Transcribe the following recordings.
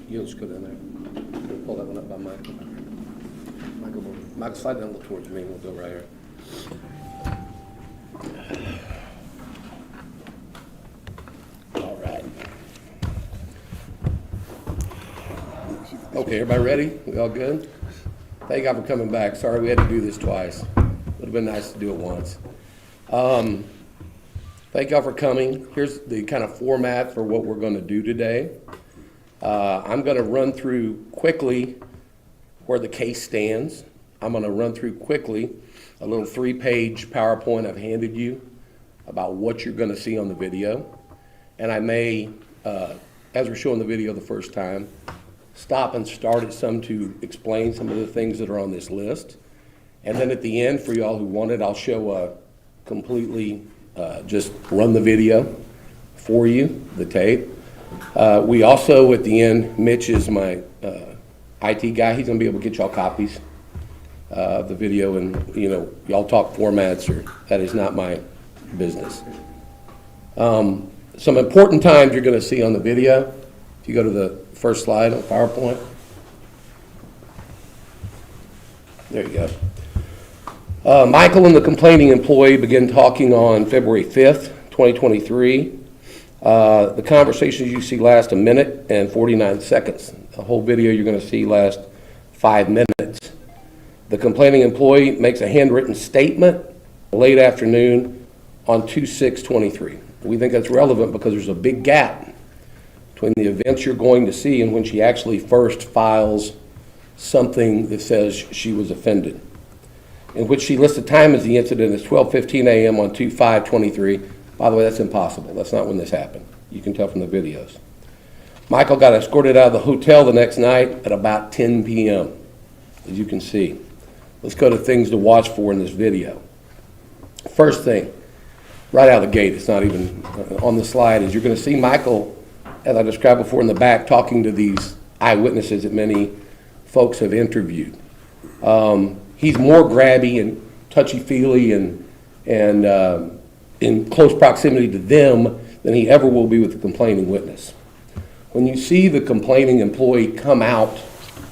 You'll just go down there. We'll pull that one up by Michael. Michael, slide down a little towards me, and we'll go right here. All right. Okay, everybody ready? We all good? Thank God for coming back. Sorry we had to do this twice. Would have been nice to do it once. Thank y'all for coming. Here's the kind of format for what we're going to do today. I'm going to run through quickly where the case stands. I'm going to run through quickly a little 3-page PowerPoint I've handed you about what you're going to see on the video. And I may, as we're showing the video the first time, stop and start at some to explain some of the things that are on this list. And then at the end, for y'all who want it, I'll show a completely, just run the video for you, the tape. We also, at the end, Mitch is my IT guy. He's going to be able to get y'all copies of the video, and y'all talk formats, or that is not my business. Some important times you're going to see on the video. If you go to the first slide on PowerPoint. There you go. Michael and the complaining employee began talking on February 5th, 2023. The conversations you see last 1 minute and 49 seconds. The whole video you're going to see last 5 minutes. The complaining employee makes a handwritten statement late afternoon on 2/6/23. We think that's relevant because there's a big gap between the events you're going to see and when she actually first files something that says she was offended, in which she lists the time as the incident as 12:15 a.m. on 2/5/23. By the way, that's impossible. That's not when this happened. You can tell from the videos. Michael got escorted out of the hotel the next night at about 10 p.m. as you can see. Let's go to things to watch for in this video. First thing, right out of the gate, it's not even on the slide, is you're going to see Michael, as I described before, in the back talking to these eyewitnesses that many folks have interviewed. He's more grabby and touchy-feely and in close proximity to them than he ever will be with the complaining witness. When you see the complaining employee come out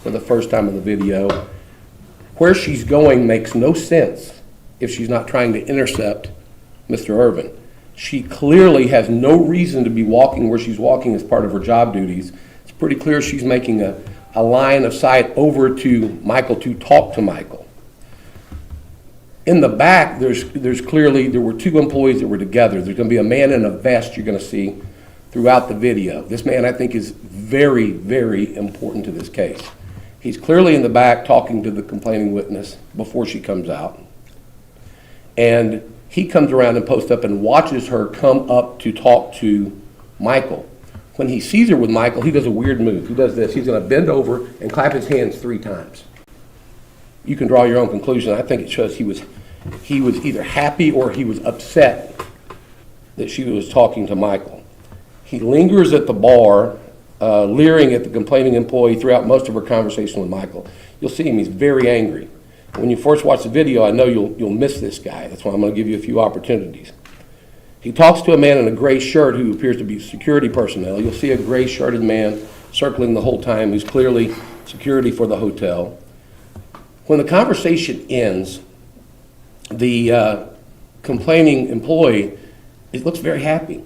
for the first time in the video, where she's going makes no sense if she's not trying to intercept Mr. Irvin. She clearly has no reason to be walking where she's walking as part of her job duties. It's pretty clear she's making a line of sight over to Michael to talk to Michael. In the back, there's clearly, there were two employees that were together. There's going to be a man in a vest you're going to see throughout the video. This man, I think, is very, very important to this case. He's clearly in the back talking to the complaining witness before she comes out. And he comes around and posts up and watches her come up to talk to Michael. When he sees her with Michael, he does a weird move. He does this. He's going to bend over and clap his hands 3 times. You can draw your own conclusion. I think it shows he was either happy or he was upset that she was talking to Michael. He lingers at the bar, leering at the complaining employee throughout most of her conversation with Michael. You'll see him, he's very angry. When you first watch the video, I know you'll miss this guy. That's why I'm going to give you a few opportunities. He talks to a man in a gray shirt who appears to be security personnel. You'll see a gray shirted man circling the whole time who's clearly security for the hotel. When the conversation ends, the complaining employee looks very happy.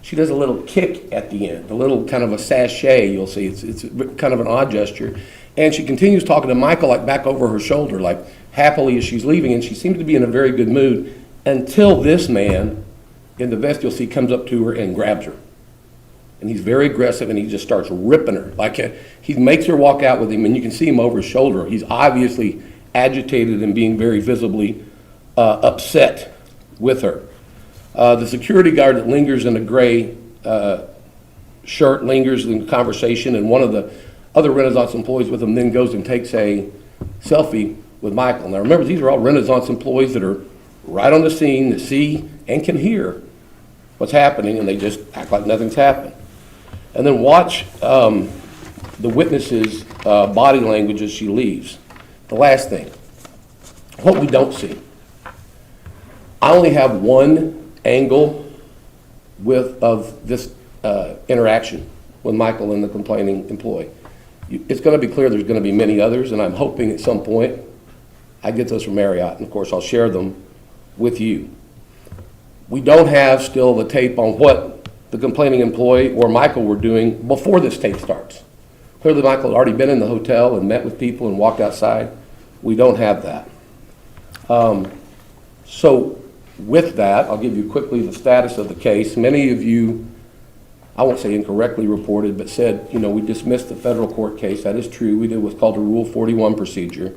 She does a little kick at the end, a little kind of a sachet, you'll see. It's kind of an odd gesture. And she continues talking to Michael like back over her shoulder, like happily as she's leaving, and she seems to be in a very good mood until this man in the vest, you'll see, comes up to her and grabs her. And he's very aggressive and he just starts ripping her. Like he makes her walk out with him and you can see him over his shoulder. He's obviously agitated and being very visibly upset with her. The security guard that lingers in a gray shirt lingers in the conversation, and one of the other Renaissance employees with him then goes and takes a selfie with Michael. Now remember, these are all Renaissance employees that are right on the scene, that see and can hear what's happening, and they just act like nothing's happened. And then watch the witness's body language as she leaves. The last thing, what we don't see. I only have one angle of this interaction with Michael and the complaining employee. It's going to be clear there's going to be many others, and I'm hoping at some point I get those from Marriott, and of course I'll share them with you. We don't have still the tape on what the complaining employee or Michael were doing before this tape starts. Clearly Michael had already been in the hotel and met with people and walked outside. We don't have that. So with that, I'll give you quickly the status of the case. Many of you, I won't say incorrectly reported, but said, we dismissed the federal court case. That is true. We did what's called a Rule 41 procedure.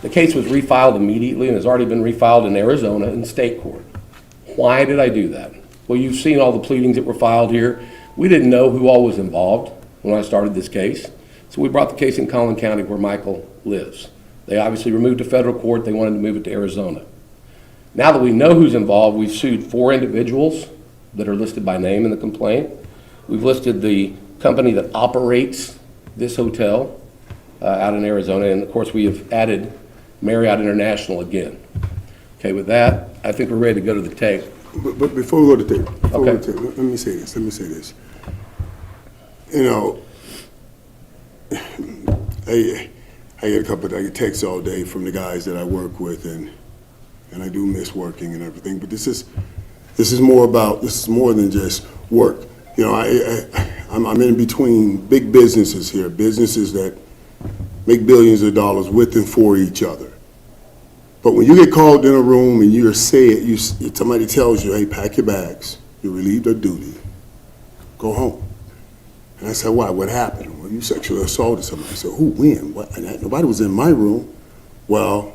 The case was refiled immediately and has already been refiled in Arizona in state court. Why did I do that? Well, you've seen all the pleadings that were filed here. We didn't know who all was involved when I started this case. So we brought the case in Collin County where Michael lives. They obviously removed to federal court. They wanted to move it to Arizona. Now that we know who's involved, we've sued 4 individuals that are listed by name in the complaint. We've listed the company that operates this hotel out in Arizona, and of course we have added Marriott International again. Okay, with that, I think we're ready to go to the tape. But before we go to the tape, Okay. let me say this. I get a couple of texts all day from the guys that I work with, and I do miss working and everything. But this is more than just work. I'm in between big businesses here, businesses that make billions of dollars with and for each other. But when you get called in a room and you're somebody tells you, hey, pack your bags, you're relieved of duty, go home. And I said, why? What happened? Well, you sexually assaulted somebody. I said, who, when? What? And nobody was in my room. Well,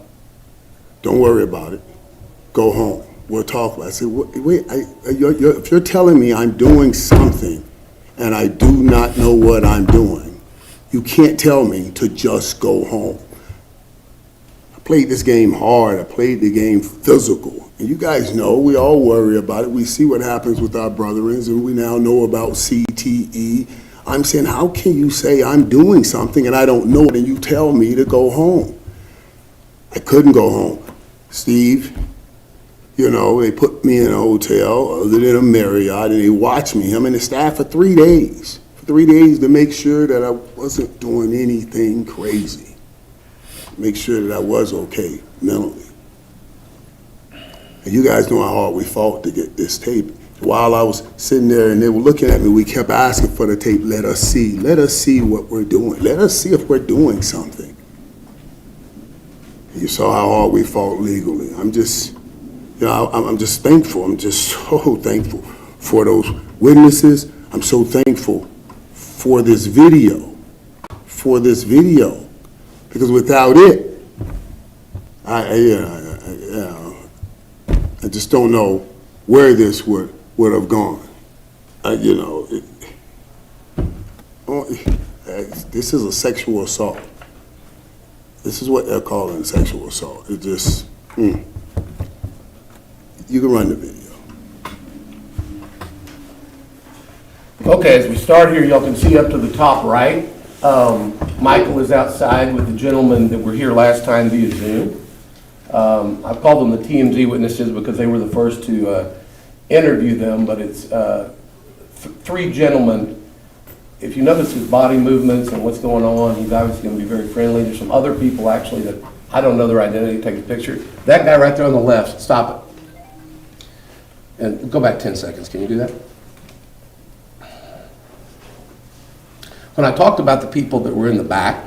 don't worry about it. Go home. We'll talk about it. I said, wait, if you're telling me I'm doing something and I do not know what I'm doing, you can't tell me to just go home. played this game hard. I played the game physical. And you guys know, we all worry about it. We see what happens with our brethren, and we now know about CTE. I'm saying, how can you say I'm doing something and I don't know it, and you tell me to go home? I couldn't go home. Steve, you know, they put me in a hotel other than a Marriott, and they watched me, him and the staff, for 3 days. For 3 days to make sure that I wasn't doing anything crazy. Make sure that I was okay mentally. And you guys know how hard we fought to get this tape. While I was sitting there and they were looking at me, we kept asking for the tape. Let us see what we're doing. Let us see if we're doing something. And you saw how hard we fought legally. I'm just, you know, I'm just thankful. I'm just so thankful for those witnesses. I'm so thankful for this video, because without it, I just don't know where this would have gone. You know, this is a sexual assault. This is what they're calling sexual assault. It just, you can run the video. Okay, as we start here, y'all can see up to the top right, Michael is outside with the gentleman that were here last time via Zoom. I've called them the TMZ witnesses because they were the first to interview them, but it's three gentlemen. If you notice his body movements and what's going on, he's obviously going to be very friendly. There's some other people actually that I don't know their identity. Take a picture. That guy right there on the left, stop it. And go back 10 seconds. Can you do that? When I talked about the people that were in the back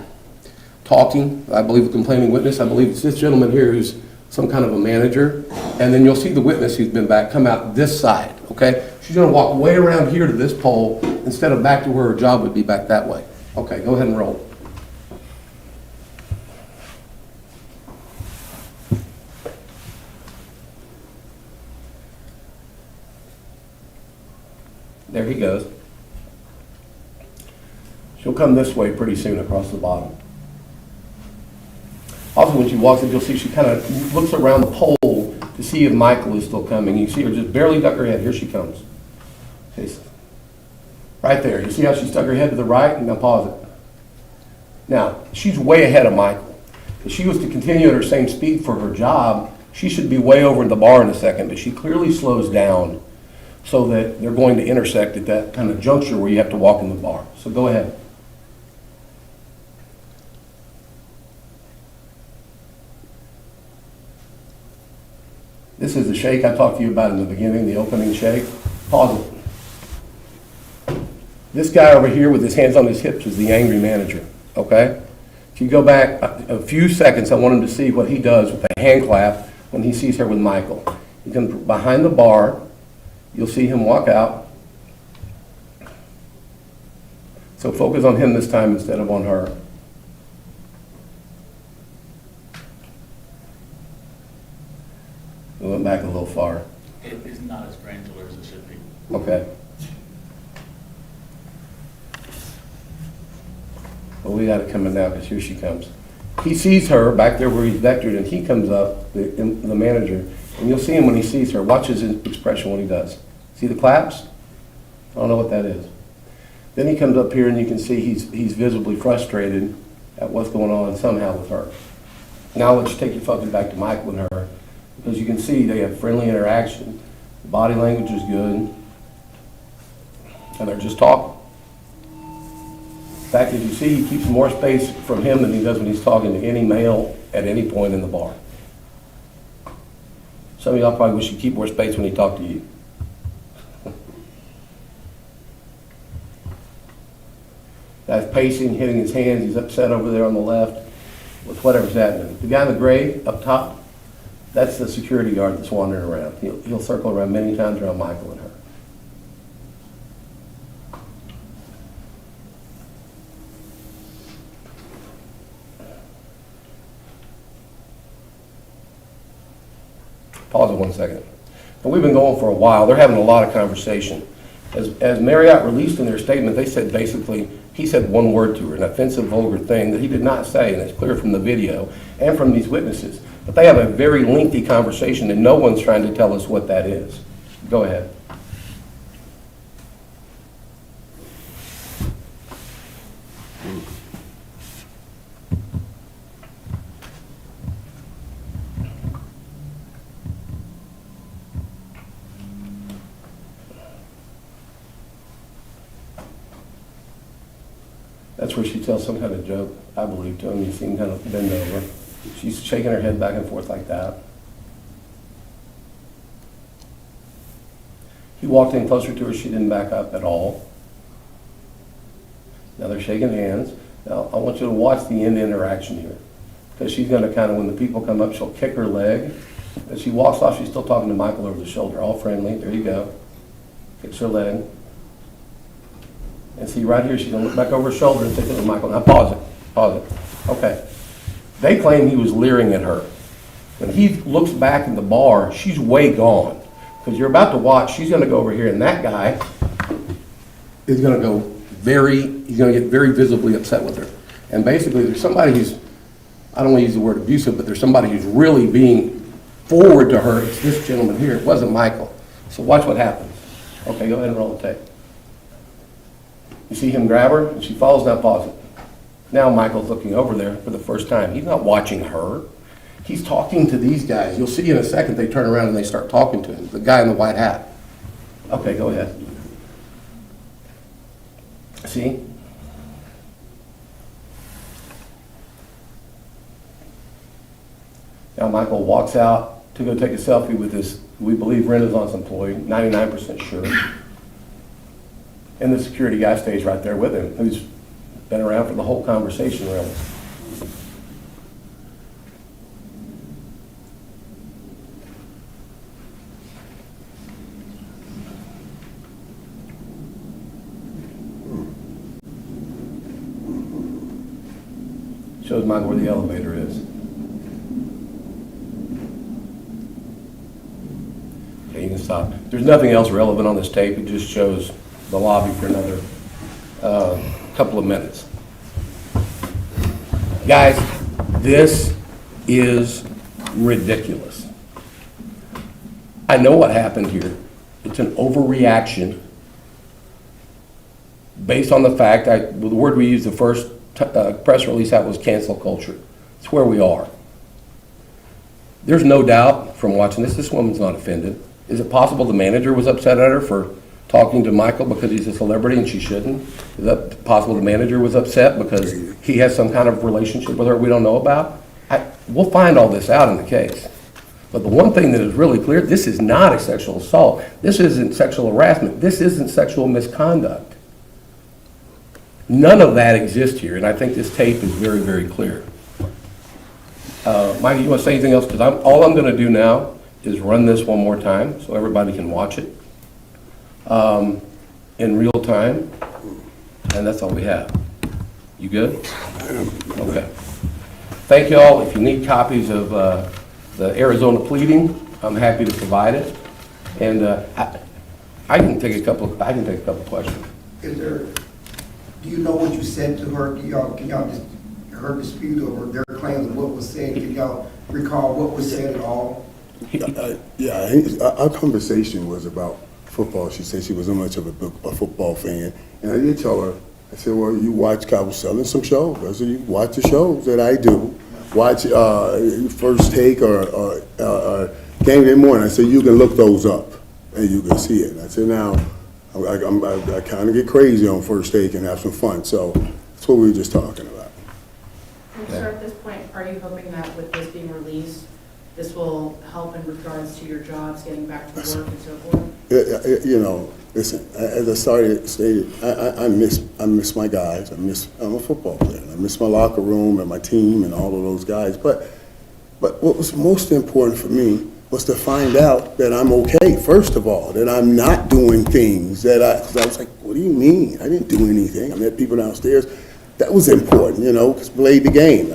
talking, I believe a complaining witness, I believe it's this gentleman here who's some kind of a manager, and then you'll see the witness who's been back come out this side, okay? She's gonna walk way around here to this pole instead of back to where her job would be back that way. Okay, go ahead and roll. There he goes. She'll come this way pretty soon across the bottom. Also, when she walks in, you'll see she kind of looks around the pole to see if Michael is still coming. You see her just barely duck her head. Here she comes. Okay. Right there. You see how she stuck her head to the right? Now pause it. Now, she's way ahead of Michael. If she was to continue at her same speed for her job, she should be way over the bar in a second, but she clearly slows down so that they're going to intersect at that kind of juncture where you have to walk in the bar. So go ahead. This is the shake I talked to you about in the beginning, the opening shake. Pause it. This guy over here with his hands on his hips is the angry manager, okay? If you go back a few seconds, I want him to see what he does with the hand clap when he sees her with Michael. He comes behind the bar. You'll see him walk out. So focus on him this time instead of on her. We went back a little far. It is not as granular as it should be. Okay. Well, we got it coming now because here she comes. He sees her back there where he's vectored, and he comes up, the manager, and you'll see him when he sees her. Watch his expression when he does. See the claps? I don't know what that is. Then he comes up here, and you can see he's visibly frustrated at what's going on somehow with her. Now let's take your focus back to Michael and her, because you can see they have friendly interaction. The body language is good, and they're just talking. In fact, as you see, he keeps more space from him than he does when he's talking to any male at any point in the bar. Some of y'all probably wish he'd keep more space when he talked to you. Guy's pacing, hitting his hands. He's upset over there on the left with whatever's happening. The guy in the gray up top, that's the security guard that's wandering around. He'll circle around many times around Michael and her. Pause it 1 second. And we've been going for a while. They're having a lot of conversation. As Marriott released in their statement, they said basically, he said one word to her, an offensive, vulgar thing that he did not say, and it's clear from the video. and from these witnesses. But they have a very lengthy conversation, and no one's trying to tell us what that is. Go ahead. That's where she tells some kind of joke, I believe, to him. You see him kind of bend over. She's shaking her head back and forth like that. He walked in closer to her. She didn't back up at all. Now they're shaking hands. Now I want you to watch the end interaction here. Because she's going to kind of, when the people come up, she'll kick her leg. As she walks off, she's still talking to Michael over the shoulder, all friendly. There you go. Kicks her leg. And see, right here, she's going to look back over her shoulder and say to Michael, now pause it, pause it. Okay. They claim he was leering at her. When he looks back in the bar, she's way gone. Because you're about to watch, she's going to go over here, and that guy is going to go he's going to get very visibly upset with her. And basically, there's somebody who's, I don't want to use the word abusive, but there's somebody who's really being forward to her. It's this gentleman here. It wasn't Michael. So watch what happens. Okay, go ahead and roll the tape. You see him grab her, and she falls, now pause it. Now Michael's looking over there for the first time. He's not watching her. He's talking to these guys. You'll see in a second they turn around and they start talking to him, the guy in the white hat. Okay, go ahead. See? Now Michael walks out to go take a selfie with this, we believe, Renaissance employee, 99% sure. And the security guy stays right there with him, who's been around for the whole conversation, really. Shows Michael where the elevator is. Okay, you can stop. There's nothing else relevant on this tape. It just shows the lobby for another couple of minutes. Guys, this is ridiculous. I know what happened here. It's an overreaction based on the fact, the word we used the first press release out was cancel culture. It's where we are. There's no doubt from watching this woman's not offended. Is it possible the manager was upset at her for talking to Michael because he's a celebrity and she shouldn't? Is that possible the manager was upset because he has some kind of relationship with her we don't know about? We'll find all this out in the case. But the one thing that is really clear, this is not a sexual assault. This isn't sexual harassment. This isn't sexual misconduct. None of that exists here, and I think this tape is very, very clear. Mikey, you want to say anything else? Because all I'm going to do now is run this one more time so everybody can watch it in real time, and that's all we have. You good? Okay. Thank you all. If you need copies of the Arizona pleading, I'm happy to provide it, and I can take a couple questions. Do you know what you said to her? Can y'all just, her dispute or their claims of what was said, can y'all recall what was said at all? Our conversation was about football. She said she wasn't much of a football fan. And I did tell her, I said, well, you watch Cowboys selling some shows. I said, you watch the shows that I do. Watch First Take or Game Day Morning. I said, you can look those up and you can see it. I said, now, I kind of get crazy on First Take and have some fun. So that's what we were just talking about. And sir, at this point, are you hoping that with this being released, this will help in regards to your jobs, getting back to work and so forth? You know, listen, as I stated, I miss my guys. I'm a football player. I miss my locker room and my team and all of those guys. But what was most important for me was to find out that I'm okay, first of all, that I'm not doing things because I was like, what do you mean? I didn't do anything. I met people downstairs. That was important, you know, because played the game.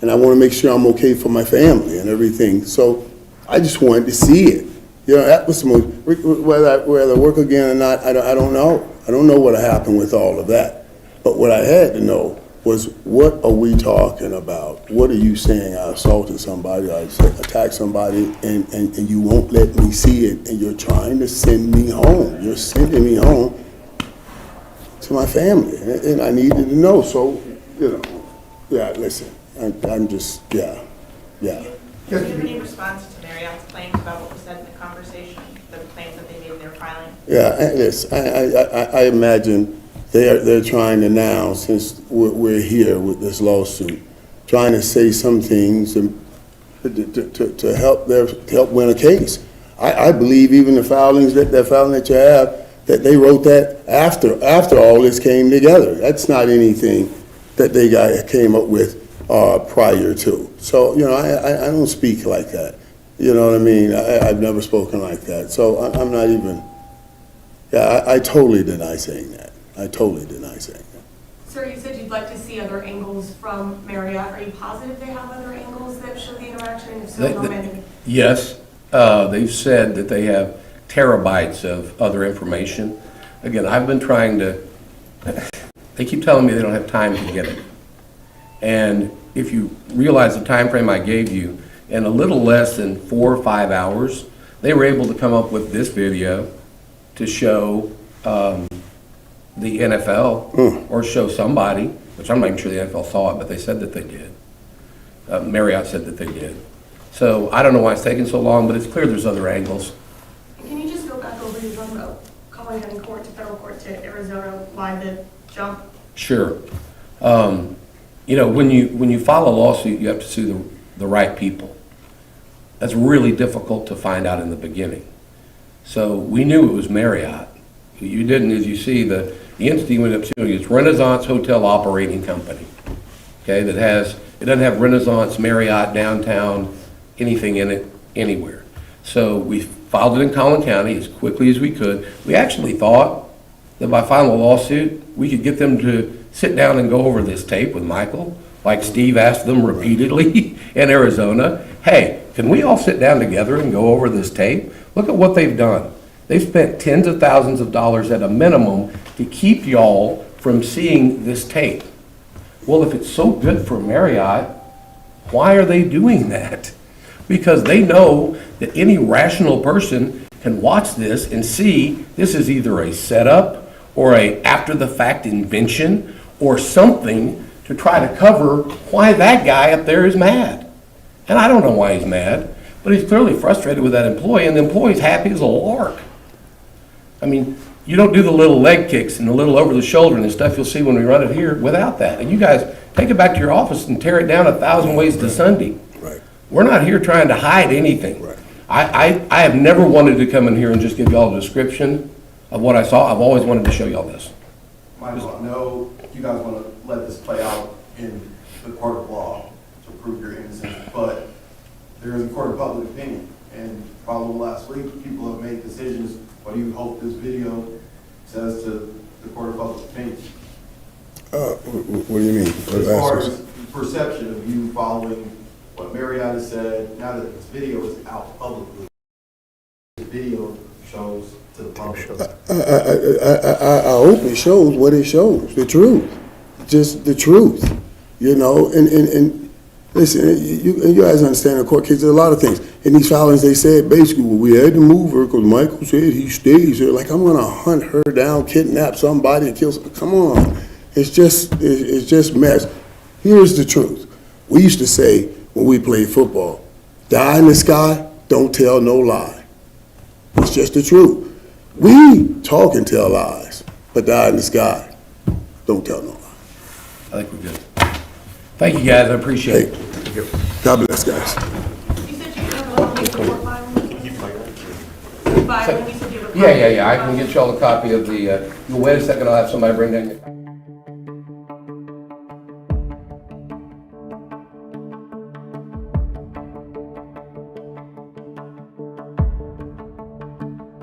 And I want to make sure I'm okay for my family and everything. So I just wanted to see it. You know, that was the most, whether I work again or not, I don't know. I don't know what happened with all of that. But what I had to know was, what are we talking about? What are you saying? I assaulted somebody, I attacked somebody, and you won't let me see it, and you're trying to send me home. You're sending me home to my family, and I needed to know. So, yeah, listen, I'm just, yeah. Do you have any response to Marriott's claims about what was said in the conversation, the claims that they made in their filing? Yeah, yes, I imagine they're trying to now, since we're here with this lawsuit, trying to say some things to help win a case. I believe even the filings that filing that you have, that they wrote that after all this came together. That's not anything that they came up with prior to. So, I don't speak like that. You know what I mean? I've never spoken like that. So I'm not even, I totally deny saying that. I totally deny saying that. Sir, you said you'd like to see other angles from Marriott. Are you positive they have other angles that show the interaction? And if so, how many? Yes, they've said that they have terabytes of other information. Again, I've been trying to, they keep telling me they don't have time to get it. And if you realize the time frame I gave you, in a little less than 4 or 5 hours, they were able to come up with this video to show the NFL or show somebody, which I'm not even sure the NFL saw it, but they said that they did. Marriott said that they did. So I don't know why it's taking so long, but it's clear there's other angles. Can you just go back over your talking about calling it in court to federal court to Arizona, why the jump? Sure. When you file a lawsuit, you have to sue the right people. That's really difficult to find out in the beginning. So we knew it was Marriott. You didn't, as you see, the entity went up suing. It's Renaissance Hotel Operating Company. Okay, it doesn't have Renaissance, Marriott, downtown, anything in it anywhere. So we filed it in Collin County as quickly as we could. We actually thought that by filing a lawsuit, we could get them to sit down and go over this tape with Michael, like Steve asked them repeatedly in Arizona. Hey, can we all sit down together and go over this tape? Look at what they've done. They've spent tens of thousands of dollars at a minimum to keep y'all from seeing this tape. Well, if it's so good for Marriott, why are they doing that? Because they know that any rational person can watch this and see this is either a setup or a after-the-fact invention or something to try to cover why that guy up there is mad. And I don't know why he's mad, but he's clearly frustrated with that employee, and the employee's happy as a lark. I mean, you don't do the little leg kicks and the little over the shoulder and the stuff you'll see when we run it here without that. And you guys take it back to your office and tear it down 1,000 ways to Sunday. Right. We're not here trying to hide anything. Right. I have never wanted to come in here and just give y'all a description of what I saw. I've always wanted to show y'all this. Michael, I know you guys want to let this play out in the court of law to prove your innocence, but there is a court of public opinion. And probably last week, people have made decisions. What do you hope this video says to the court of public opinion? What do you mean? As far as perception of you following what Marriott has said, now that this video is out publicly, the video shows to the public. I hope it shows what it shows, the truth, just the truth, and listen, you guys understand the court case, there's a lot of things. In these filings, they said basically, well, we had to move her because Michael said he stays here. Like, I'm going to hunt her down, kidnap somebody, and kill somebody. Come on. It's just mess. Here's the truth. We used to say when we played football, die in the sky, don't tell no lie. It's just the truth. We talk and tell lies, but die in the sky, don't tell no lie. I think we're good. Thank you, guys. I appreciate it. God bless, guys. You said you have a court filing? Filing, you said you have a Yeah. I can get y'all a copy of the, wait a second, I'll have somebody bring down your.